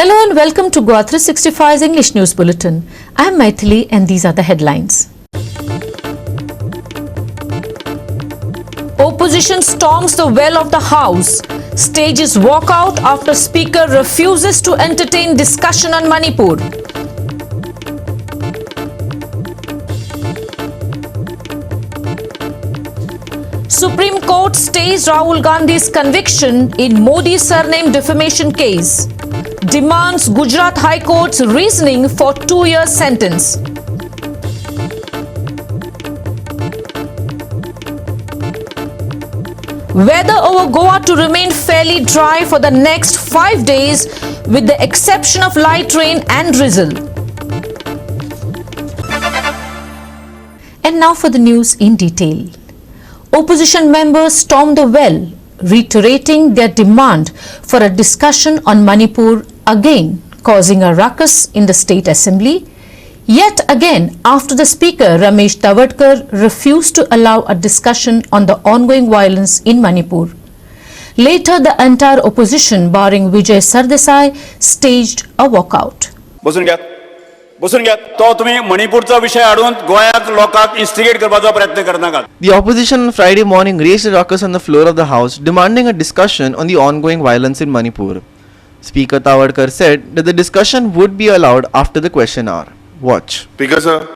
Hello and welcome to GOA365's English News Bulletin. I am Maithili and these are the headlines. Opposition storms the well of the House. Stages walkout after Speaker refuses to entertain discussion on Manipur. Supreme Court stays Rahul Gandhi's conviction in Modi surname defamation case. Demands Gujarat High Court's reasoning for 2-year sentence. Weather over Goa to remain fairly dry for the next 5 days with the exception of light rain and drizzle. And now for the news in detail. Opposition members stormed the well, reiterating their demand for a discussion on Manipur, again causing a ruckus in the State Assembly. Yet again, after the Speaker Ramesh Tavadkar refused to allow a discussion on the ongoing violence in Manipur. Later, the entire opposition, barring Vijay Sardesai, staged a walkout. The opposition on Friday morning raised a ruckus on the floor of the House, demanding a discussion on the ongoing violence in Manipur. Speaker Tavadkar said that the discussion would be allowed after the question hour. Watch. Speaker sir,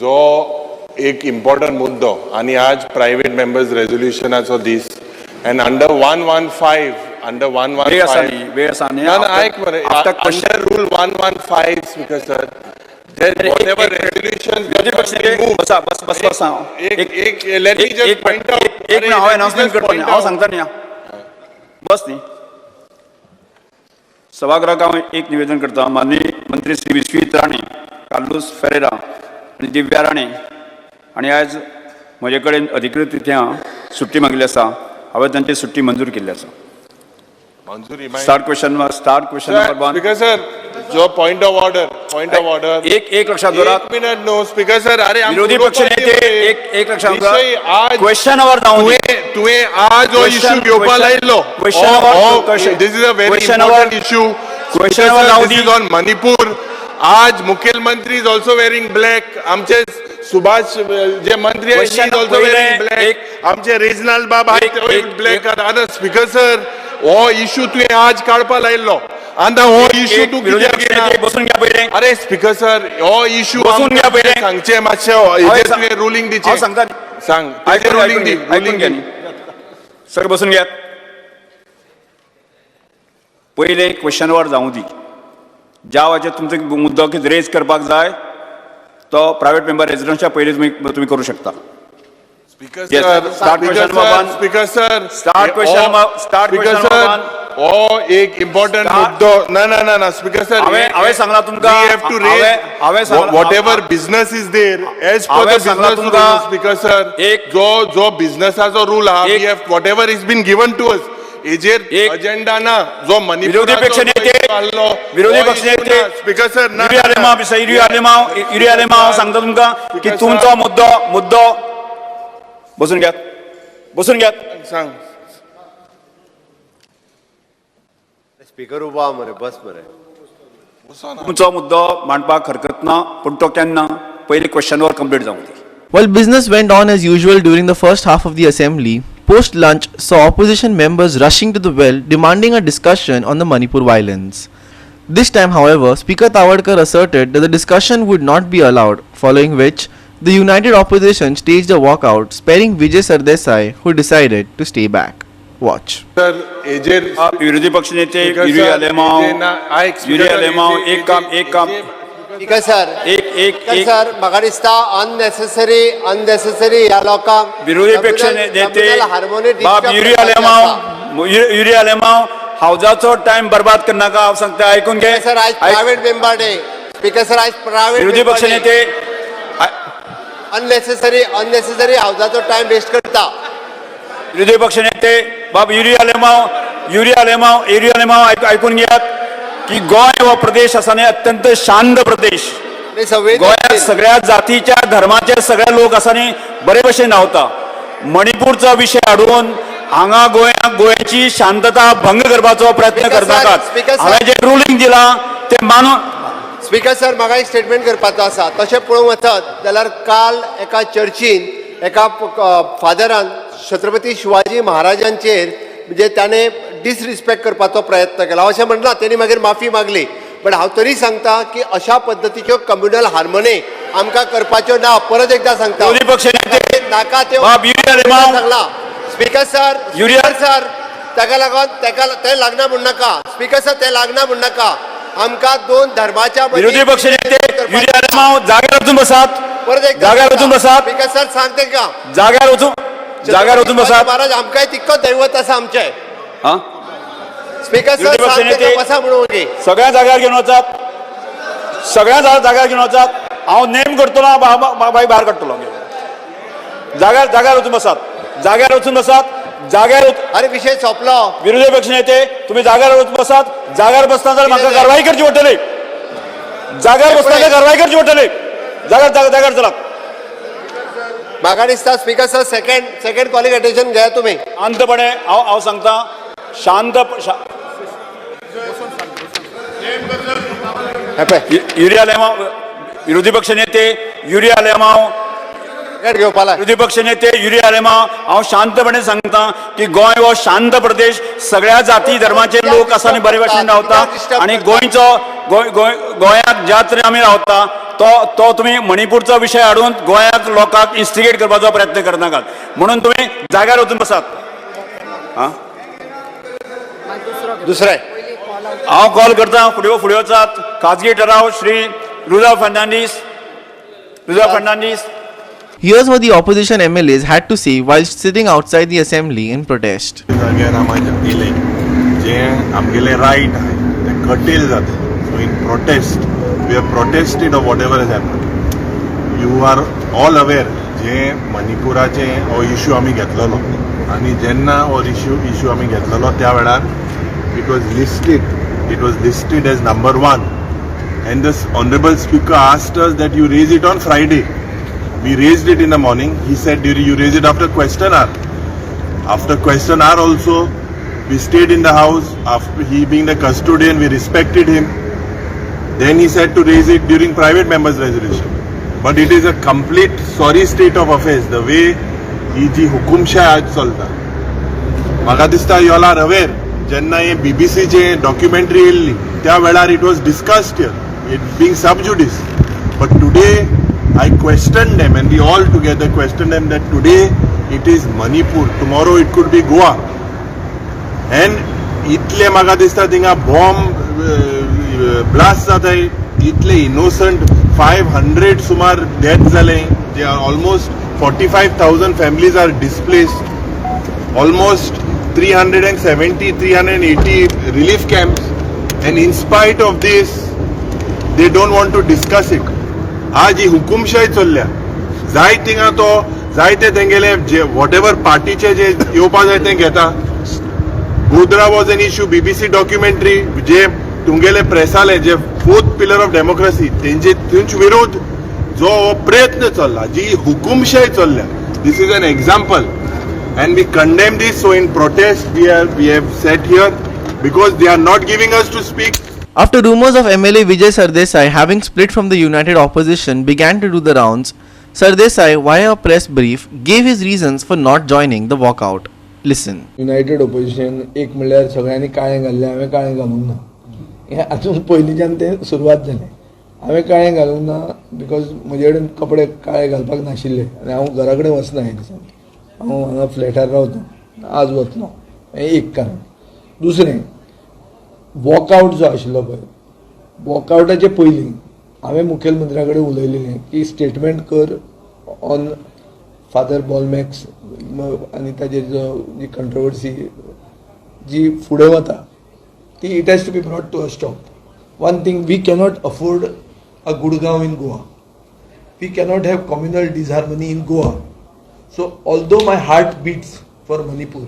जो एक important मुद्दो आणि आज private members resolution as of this and under 115 under rule 115 speaker sir, then whatever resolutions let me just point out एक minute announcement करतो मी आओ सांगता नाही बस नाही सभागृहाक एक निवेदन करता माननीय मंत्री श्री विश्वित राणे कार्लोस फेरेरा आणि दिव्या राणे आणि आज म्हजे कडेन अधिकृतरित्या सुट्टी मागिल्ली आसा हांवें तांची सुट्टी मंजूर केल्ली आसा start question number 1 speaker sir जो पॉइंट ऑफ ऑर्डर एक लक्षात दवरा एक मिनिट नो स्पीकर सर अरे विरोधी पक्ष नेते एक लक्षात दवरा क्वेश्चन आवर जाऊ तुवे आज जो इशू घेवपाक लायलो this is a very important issue question hour जाऊ दिस इज ऑन मणिपुर आज मुख्यमंत्री इज ऑल्सो वेअरिंग ब्लॅक आमचे सुभाष जे मंत्री आहेत इज ऑल्सो वेअरिंग ब्लॅक आमचे रिजनल बाबा ब्लॅक आर स्पीकर सर हो इशू तुवें आज काडपाक लायलो आंदा हो इशू तू बसून घ्या पहिले अरे स्पीकर सर हो इशू बसून घ्या पहिले सांगचे मातशे हेजे तुवें रुलिंग दिचे सांगता सांग रुलिंग दी रुलिंग घ्या सर बसून घ्या पहिले क्वेश्चन वर जाऊ दी ज्या वाचे तुमचो मुद्दो कितें रेज करपाक जाय तो प्रायव्हेट मेंबर रेजिडेंटच्या पहिले तुम्ही करू शकता speaker sir start question number 1 ओ एक इम्पॉर्टंट मुद्दो ना स्पीकर सर हांवें सांगला तुमकां we have to raise whatever business is there as per the business rule speaker sir जो बिजनेसाचो रूल हा we have whatever is been given to us as per agenda ना जो विरोधी पक्ष नेते स्पीकर सर ना युरिया लेमा सांगता तुमकां की तुमचो मुद्दो बसून घ्या सांग स्पीकर उबा मरे बस मरे तुमचो मुद्दो मांडपाक हरकत ना पूण तो केन्ना पहिले क्वेश्चन वर कंप्लीट जावं दी While business went on as usual during the first half of the assembly, post-lunch saw opposition members rushing to the well demanding a discussion on the Manipur violence. This time, however, Speaker Tavadkar asserted that the discussion would not be allowed, following which the united opposition staged a walkout, sparing Vijay Sardesai, who decided to stay back. Watch. Sir, एजेर विरोधी पक्ष नेते urea lemma एक काम speaker sir म्हाका दिसता unnecessary ह्या लोकांक विरोधी पक्ष नेते बाब युरिया लेमा हावजाचो टाइम बर्बाद करनाका हांव सांगता आयकून घे सर आज private member day speaker sir आज प्रायव्हेट विरोधी पक्ष नेते अननेसेसरी हावजाचो टाइम वेस्ट करता विरोधी पक्ष नेते बाब युरिया लेमा आयकून घेयात की गोय हो प्रदेश आसा न्ही अत्यंत शांत प्रदेश गोंयांत सगळ्या जातीच्या धर्माचे सगळे लोक आसा न्ही बरे भशेन रावता मणिपूरचो विशय हाडून हांगा गोंयची शांतता भंग करपाचो प्रयत्न Speaker sir, करनाकात. Speaker sir. हांवें जे रुलींग दिला ते मानून स्पीकर सर म्हाका एक स्टेटमेंट करपाचो आसा. तशें पळोवंक वचत जाल्यार काल एका चर्चीन एका फादरान छत्रपती शिवाजी महाराजांचेर म्हणजे ताणें डिसरिस्पेक्ट करपाचो प्रयत्न केला. अशें म्हणला तेणी मागीर माफी मागली. बट हांव तरी सांगता की अशा पद्दतीच्यो कम्युनल हार्मोनी आमकां करपाच्यो ना. परत एकदा सांगता विरोधी पक्ष नेते नाका त्यो बाब युरिया रेमाव सांगला. स्पीकर सर सर ताका लागून ते लागना म्हण नाका. स्पीकर सर ते लागना म्हण नाका. आमकां दोन धर्माच्या विरोधी पक्ष नेते युरिया रेमाव जाग्यार वचून बसात. परत एकदा जाग्यार वचून बसात. स्पीकर सर सांगते का जाग्यार वचून बसात. महाराज आमकां तितको दैवत आसा आमचे. हां स्पीकर सर विरोधी पक्ष सांगते नेते का बसा म्हणून ओके. सगळ्या जाग्यार घेवन वचात. सगळ्या जाग्यार घेवन वचात. हांव नेम करतलो बाय भायर काडटलो. जाग्यार वचून बसात. जाग्यार वचून बसात. जाग्यार अरे विषय सोंपलो. विरोधी पक्ष नेते तुम्ही जाग्यार वचून बसात. जाग्यार बसता जाल्यार म्हाका कारवाई करची पडटली. जाग्यार बसता जाल्यार कारवाई करची पडटली. जाग्यार चला. म्हाका दिसता speaker sir second calling attention घ्या तुम्ही. शांतपणे हांव सांगता युरिया लेमाव विरोधी पक्ष नेते युरिया लेमाव विरोधी पक्ष नेते युरिया लेमाव हांव शांतपणे सांगता की गोंय हो शांत प्रदेश सगळ्या जाती धर्माचे लोक आसा आनी बरे भशेन रावता. आनी गोंयात ज्या तरेन आमी रावता तो तुम्ही मणिपूरचो विशय हाडून गोंयात लोकांक इन्स्टिगेट करपाचो प्रयत्न करनाकात. म्हणून तुम्ही जाग्यार वचून बसात. दुसरे हांव कॉल करता. फुडें वचात. खाजगी ठराव Shri रुजा Fernandes. Here's what the opposition MLAs had to say while sitting outside the assembly in protest. जाग्यार आमी दिलें जें आमगेलें रायट आहाय तें कटेल जाता. So in protest we have protested of whatever has happen. You are all aware जें मणिपुराचें हो इश्यू आमी घेतलेलो आनी जेन्ना हो इश्यू आमी घेतलेलो त्या वेळार it was listed as number 1 and the honorable speaker asked us that you raise it on Friday. We raised it in the morning. He said you raise it after question hour. After question hour also we stayed in the house. After he being the custodian, we respected him. Then he said to raise it during private members resolution. But it is a complete sorry state of affairs the way ही जी हुकुमशाही आज चलता. म्हाका दिसता you all are aware जेन्ना हे BBC documentary येयल्ली त्या वेळार it was discussed here. It being sub judice, but today I questioned them and we all together questioned them that today it is Manipur, tomorrow it could be Goa, and इतले म्हाका दिसता थिंगा bomb blast जाताय. इतले innocent 500 सुमार death जाले. जे almost 45,000 families are displaced. Almost 380 relief camps, and in spite of this they don't want to discuss it. आज ही हुकुमशाही चल्ल्या. जाय थिंगा तो जायते तेंगेले जे वॉटेवर पार्टीचे जे येवपा जाय ते घेता. Godhra was an issue. BBC documentary जे तुमगेले प्रेसाले जे 4th pillar ऑफ डेमोक्रेसी तेंचे विरोध जो प्रयत्न चल्ला जी हुकुमशाही चल्ल्या. This is an example and we condemn this. So in protest we have sat here because they are not giving us to speak. After rumors of MLA Vijay Sardesai having split from the united opposition began to do the rounds, Sardesai, via a press brief, gave his reasons for not joining the walkout. Listen. United opposition एक म्हणल्यार सगळ्यांनी काळें घाल्लें. हांवें काळें घालूंक ना. हें हातूंत पयलींच्यान तें सुरवात जालें. हांवें काळें घालूंक ना बिकॉज म्हजे कडेन कपडे काळे घालपाक नाशिल्ले आनी हांव घरा कडेन वचना ह्या दिसांनी. हांव हांगा फ्लॅटार रावता. आज वतलो. हें एक कारण. दुसरें वॉकआवट जो आशिल्लो पळय वॉकआवटाचे पयलीं हांवें मुखेलमंत्र्या कडेन उलयलेलें की स्टेटमेंट कर ऑन फादर बॉलमॅक्स आनी ताजेर जो जी कंट्रोवर्सी जी फुडें वता ती it has to be brought to a stop. One thing we cannot afford a Gurgaon in Goa. We cannot have communal disharmony in Goa. So although my heart beats for Manipur,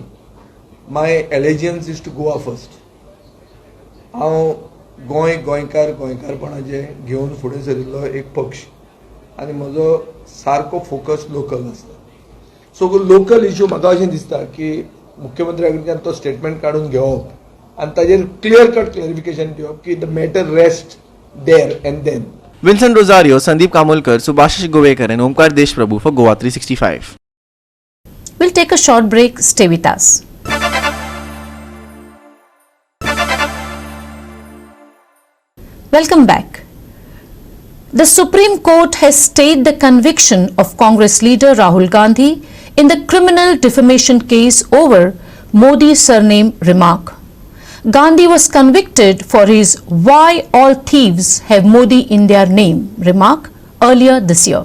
my allegiance is to Goa first. हांव गोंयकारपणाचे घेवन फुडें सरिल्लो एक पक्ष आनी म्हजो सारको focus local आसता. So local issue म्हाका अशें दिसता की मुख्यमंत्र्या कडच्यान तो स्टेटमेंट काढून घेवप आनी ताजेर क्लियर कट क्लॅरिफिकेशन दिवप की the matter rest there and then. Vincent Rosario, Sandeep Kamolkar, Subhashish Govekar and Omkar Deshprabhu for Goa 365. We'll take a short break. Stay with us. Welcome back. The Supreme Court has stayed the conviction of Congress leader Rahul Gandhi in the criminal defamation case over Modi's surname remark. Gandhi was convicted for his "Why all thieves have Modi in their name" remark earlier this year.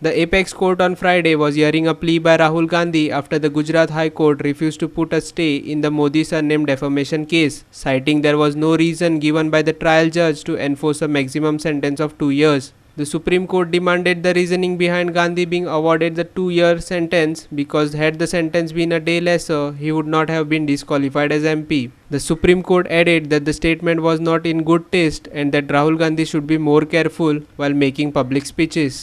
The apex court on Friday was hearing a plea by Rahul Gandhi after the Gujarat High Court refused to put a stay in the Modi surname defamation case, citing there was no reason given by the trial judge to enforce a maximum sentence of 2 years. The Supreme Court demanded the reasoning behind Gandhi being awarded the 2-year sentence because had the sentence been a day lesser, he would not have been disqualified as MP. The Supreme Court added that the statement was not in good taste and that Rahul Gandhi should be more careful while making public speeches.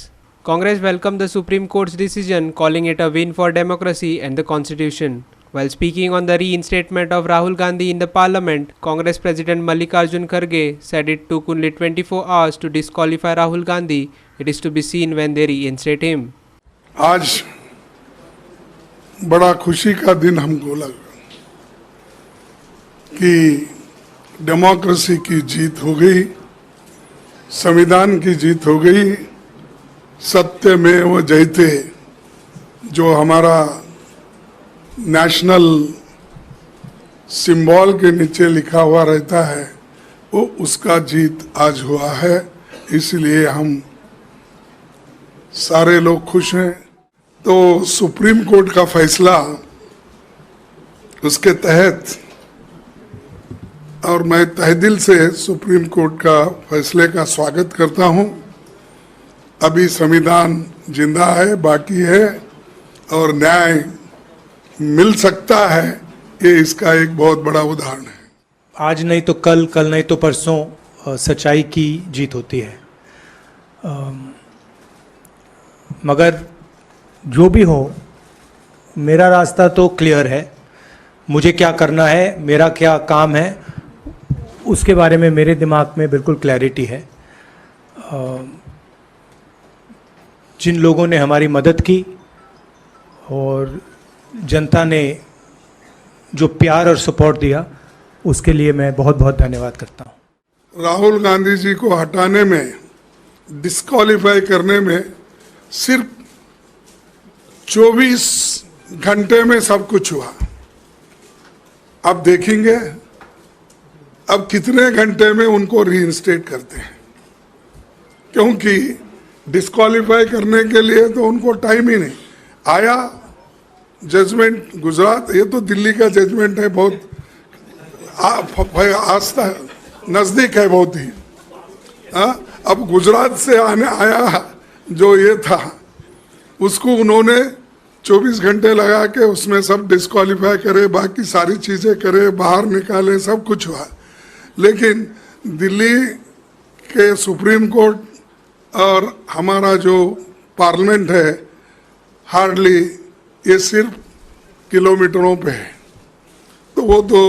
Congress welcomed the Supreme Court's decision, calling it a win for democracy and the Constitution. While speaking on the reinstatement of Rahul Gandhi in the Parliament, Congress President Mallikarjun Kharge said it took only 24 hours to disqualify Rahul Gandhi. It is to be seen when they reinstate him. आज बड़ा खुशी का दिन हमको लगा कि democracy की जीत हो गई, संविधान की जीत हो गई, सत्यमेव जयते जो हमारा नेशनल सिंबल के नीचे लिखा हुआ रहता है वो उसका जीत आज हुआ है, इसलिए हम सारे लोग खुश हैं. तो सुप्रीम कोर्ट का फैसला उसके तहत, और मैं तहे दिल से सुप्रीम कोर्ट का फैसले का स्वागत करता हूं. अभी संविधान जिंदा है, बाकी है और न्याय मिल सकता है, ये इसका एक बहुत बड़ा उदाहरण है. आज नहीं तो कल, कल नहीं तो परसों सच्चाई की जीत होती है. मगर जो भी हो, मेरा रास्ता तो क्लियर है. मुझे क्या करना है, मेरा क्या काम है, उसके बारे में मेरे दिमाग में बिल्कुल क्लैरिटी है. जिन लोगों ने हमारी मदद की और जनता ने जो प्यार और सपोर्ट दिया, उसके लिए मैं बहुत बहुत धन्यवाद करता हूँ. राहुल गांधी जी को हटाने में, डिस्क्वालीफाई करने में सिर्फ 24 घंटे में सब कुछ हुआ. अब देखेंगे अब कितने घंटे में उनको रीइंस्टेट करते हैं, क्योंकि डिस्क्वालीफाई करने के लिए तो उनको टाइम ही नहीं आया. जजमेंट गुजरात, ये तो दिल्ली का जजमेंट है, बहुत आस्था नज़दीक है बहुत ही. अब गुजरात से आने आया जो ये था, उसको उन्होंने 24 घंटे लगा के उसमें सब डिस्क्वालीफाई करे, बाकी सारी चीज़ें करे, बाहर निकाले, सब कुछ हुआ. लेकिन दिल्ली के सुप्रीम कोर्ट और हमारा जो पार्लियामेंट है, हार्डली ये सिर्फ किलोमीटरों पे है. तो वो तो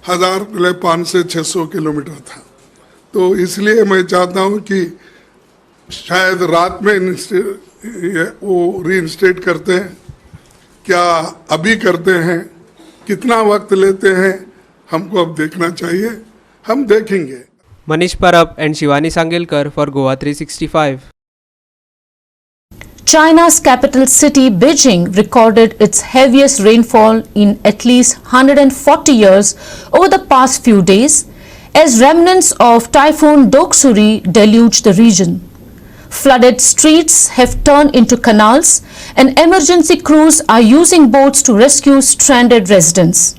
1500 से 600 किलोमीटर था. तो इसलिए मैं चाहता हूँ कि शायद रात में वो रीइंस्टेट करते हैं, क्या अभी करते हैं, कितना वक्त लेते हैं, हमको अब देखना चाहिए, हम देखेंगे. Manish Parab and Shivani Sangelkar for Goa 365. China's capital city Beijing recorded its heaviest rainfall in at least 140 years over the past few days as remnants of Typhoon Doksuri deluged the region. Flooded streets have turned into canals and emergency crews are using boats to rescue stranded residents.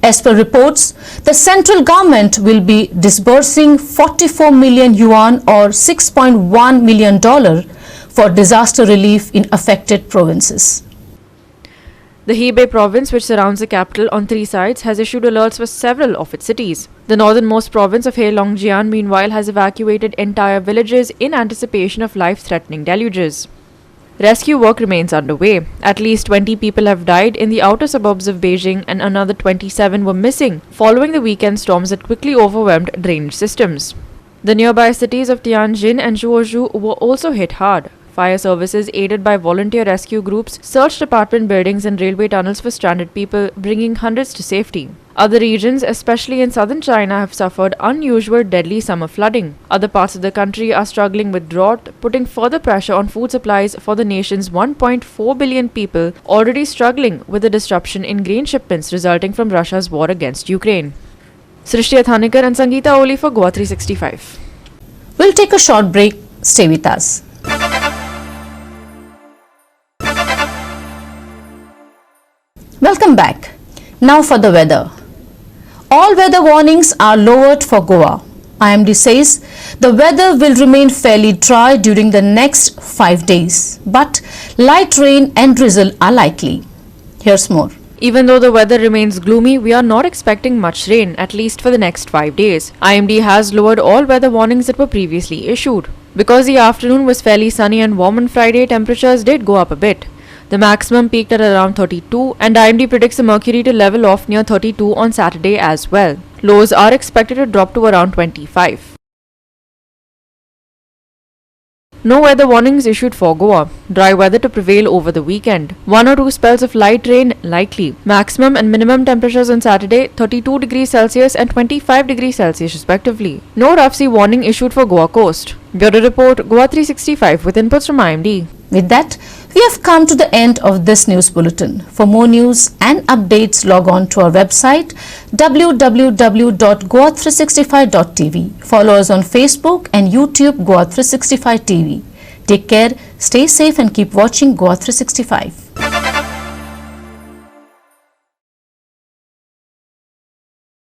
As per reports, the central government will be disbursing 44 million yuan or $6.1 million for disaster relief in affected provinces. The Hebei province, which surrounds the capital on 3 sides, has issued alerts for several of its cities. The northernmost province of Heilongjiang, meanwhile, has evacuated entire villages in anticipation of life-threatening deluges. Rescue work remains underway. At least 20 people have died in the outer suburbs of Beijing and another 27 were missing following the weekend storms that quickly overwhelmed drainage systems. The nearby cities of Tianjin and Zhuozhou were also hit hard. Fire services, aided by volunteer rescue groups, searched apartment buildings and railway tunnels for stranded people, bringing hundreds to safety. Other regions, especially in southern China, have suffered unusual deadly summer flooding. Other parts of the country are struggling with drought, putting further pressure on food supplies for the nation's 1.4 billion people already struggling with the disruption in grain shipments resulting from Russia's war against Ukraine. Srishti Athanikar and Sangeeta Oli for GOA365. We'll take a short break. Stay with us. Welcome back. Now for the weather. All weather warnings are lowered for Goa. IMD says the weather will remain fairly dry during the next 5 days, but light rain and drizzle are likely. Here's more. Even though the weather remains gloomy, we are not expecting much rain, at least for the next 5 days. IMD has lowered all weather warnings that were previously issued. Because the afternoon was fairly sunny and warm on Friday, temperatures did go up a bit. The maximum peaked at around 32, and IMD predicts the mercury to level off near 32 on Saturday as well. Lows are expected to drop to around 25. No weather warnings issued for Goa. Dry weather to prevail over the weekend. 1 or 2 spells of light rain likely. Maximum and minimum temperatures on Saturday 32 degrees Celsius and 25 degrees Celsius respectively. No rough sea warning issued for Goa coast. Bureau Report, GOA365 with inputs from IMD. With that, we have come to the end of this news bulletin. For more news and updates, log on to our website www.goa365.tv. Follow us on Facebook and YouTube GOA365 TV. Take care, stay safe and keep watching GOA365.